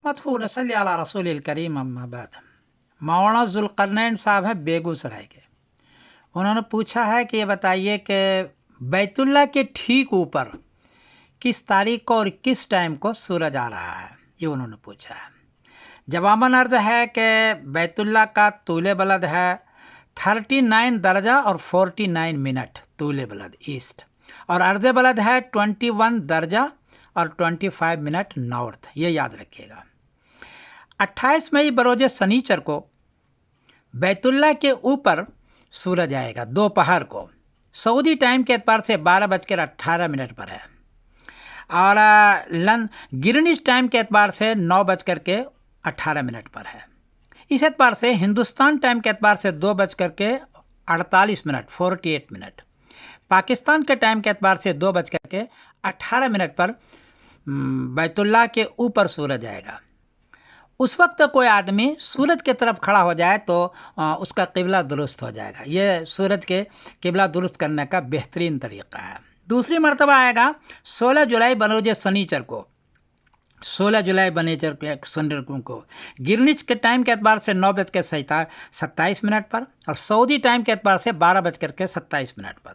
مدفوع صلی علی رسول الکریم اما بعد۔ مولانا ذوالقرنین صاحب ہے بیگوسرائے کے، انہوں نے پوچھا ہے کہ یہ بتائیے کہ بیت اللہ کے ٹھیک اوپر کس تاریخ کو اور کس ٹائم کو سورج آ رہا ہے، یہ انہوں نے پوچھا ہے۔ جواباً عرض ہے کہ بیت اللہ کا طول بلد ہے 39 درجہ اور 49 منٹ طول بلد ایسٹ، اور عرض بلد ہے 21 درجہ اور 25 منٹ نارتھ، یہ یاد رکھیے گا۔ 28 مئی بروز سنیچر کو بیت اللہ کے اوپر سورج آئے گا دوپہر کو، سعودی ٹائم کے اعتبار سے 12:18 پر ہے، اور گرینوچ ٹائم کے اعتبار سے 9:18 پر ہے۔ اس اعتبار سے ہندوستان ٹائم کے اعتبار سے 2:48 48 منٹ، پاکستان کے ٹائم کے اعتبار سے 2:18 پر بیت اللہ کے اوپر سورج آئے گا۔ اس وقت کوئی آدمی سورج کی طرف کھڑا ہو جائے تو اس کا قبلہ درست ہو جائے گا، یہ سورج کے قبلہ درست کرنے کا بہترین طریقہ ہے۔ دوسری مرتبہ آئے گا 16 جولائی بروز سنیچر کو، 16 جولائی سنیچر کو گرینوچ کے ٹائم کے اعتبار سے 9:27 پر، اور سعودی ٹائم کے اعتبار سے 12:27 پر،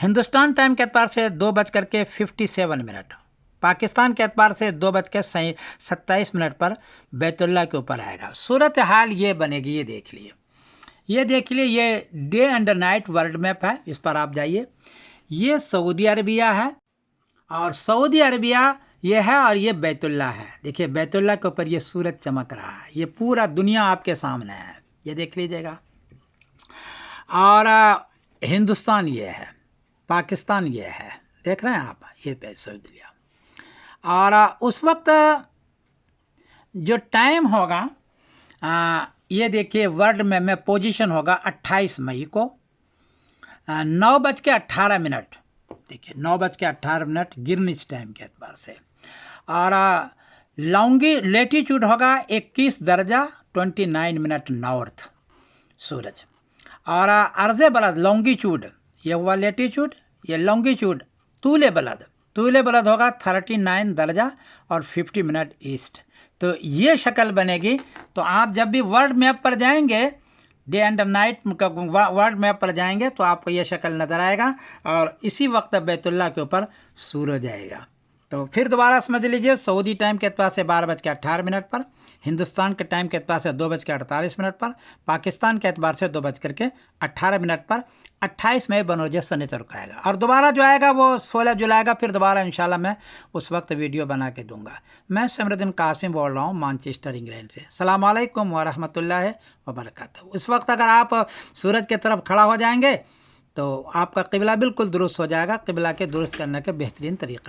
ہندوستان ٹائم کے اعتبار سے 2:57، پاکستان کے اعتبار سے 2:27 پر بیت اللہ کے اوپر آئے گا۔ صورتحال یہ بنے گی، یہ دیکھ لیے، یہ day and night world map ہے، اس پر آپ جائیے۔ یہ سعودی عربیہ ہے، اور سعودی عربیہ یہ ہے، اور یہ بیت اللہ ہے۔ دیکھیے بیت اللہ کے اوپر یہ سورج چمک رہا ہے، یہ پورا دنیا آپ کے سامنے ہے، یہ دیکھ لیجیے گا۔ اور ہندوستان یہ ہے، پاکستان یہ ہے، دیکھ رہے ہیں آپ، یہ سعودی عربیہ۔ اور اس وقت جو ٹائم ہوگا، یہ دیکھیے ورلڈ میں پوزیشن ہوگا 28 مئی کو 9:18، دیکھیے 9:18 گرینوچ ٹائم کے اعتبار سے، اور لیٹیچیوڈ ہوگا 21 درجہ 29 منٹ نارتھ سورج، اور عرض بلد لانگیچیوڈ، یہ ہوا لیٹیچیوڈ، یہ لانگیچیوڈ طول بلد ہوگا 39 درجہ اور 50 منٹ ایسٹ۔ تو یہ شکل بنے گی۔ تو آپ جب بھی ورلڈ میپ پر جائیں گے، day and night world map پر جائیں گے، تو آپ کو یہ شکل نظر آئے گا، اور اسی وقت بیت اللہ کے اوپر سورج آئے گا۔ تو پھر دوبارہ سمجھ لیجئے، سعودی ٹائم کے اعتبار سے 12:18 پر، ہندوستان کے ٹائم کے اعتبار سے 2:48 پر، پاکستان کے اعتبار سے 2:18 پر 28 مئی بروز سنیچر کو آئے گا، اور دوبارہ جو آئے گا وہ 16 جولائی کا، پھر دوبارہ انشاءاللہ میں اس وقت ویڈیو بنا کے دوں گا۔ میں سمر الدین قاسمی بول رہا ہوں مانچسٹر انگلینڈ سے۔ السلام علیکم ورحمۃ اللہ وبرکاتہ۔ اس وقت اگر آپ سورج کی طرف کھڑا ہو جائیں گے تو آپ کا قبلہ بالکل درست ہو جائے گا، قبلہ کے درست کرنے کا بہترین طریقہ